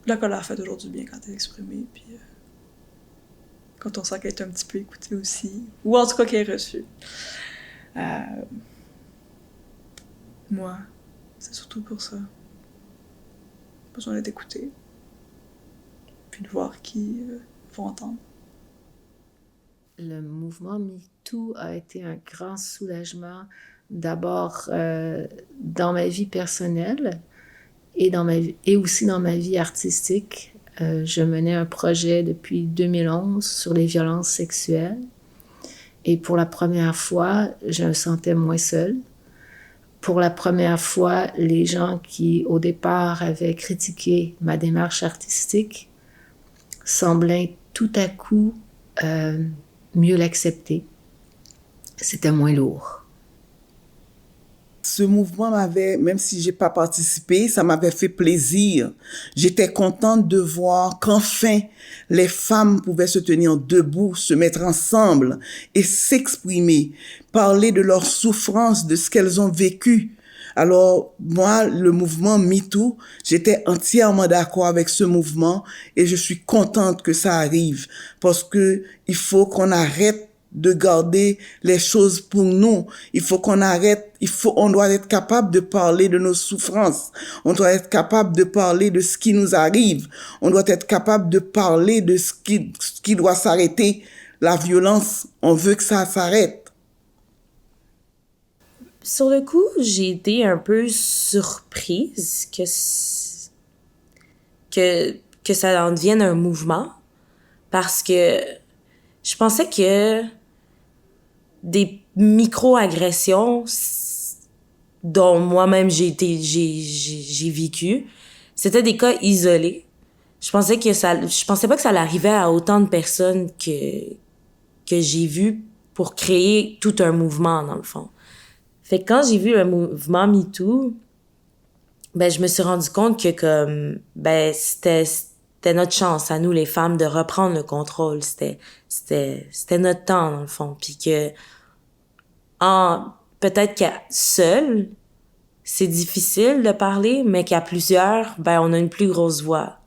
La colère fait toujours du bien quand elle est exprimée, puis quand on sent qu'elle est un petit peu écoutée aussi, ou en tout cas qu'elle est reçue. Moi, c'est surtout pour ça. Besoin d'être écouté, puis de voir qui vont entendre. Le mouvement MeToo a été un grand soulagement, d'abord dans ma vie personnelle et aussi dans ma vie artistique. Je menais un projet depuis 2011 sur les violences sexuelles. Et pour la première fois, je me sentais moins seule. Pour la première fois, les gens qui, au départ, avaient critiqué ma démarche artistique semblaient tout à coup mieux l'accepter. C'était moins lourd. Ce mouvement m'avait, même si j'ai pas participé, ça m'avait fait plaisir. J'étais contente de voir qu'enfin les femmes pouvaient se tenir debout, se mettre ensemble et s'exprimer, parler de leurs souffrances, de ce qu'elles ont vécu. Alors, moi, le mouvement MeToo, j'étais entièrement d'accord avec ce mouvement et je suis contente que ça arrive parce que il faut qu'on arrête de garder les choses pour nous. Il faut qu'on arrête, on doit être capable de parler de nos souffrances. On doit être capable de parler de ce qui nous arrive. On doit être capable de parler de ce qui doit s'arrêter. La violence, on veut que ça s'arrête. Sur le coup, j'ai été un peu surprise que ça en devienne un mouvement parce que je pensais que des micro-agressions dont moi-même j'ai vécu, c'était des cas isolés. Je pensais pas que ça arrivait à autant de personnes que j'ai vu pour créer tout un mouvement, dans le fond. Fait que quand j'ai vu le mouvement MeToo, ben, je me suis rendu compte que c'était notre chance à nous, les femmes, de reprendre le contrôle. C'était notre temps, dans le fond. Puis que, peut-être qu'à seul, c'est difficile de parler, mais qu'à plusieurs, ben, on a une plus grosse voix.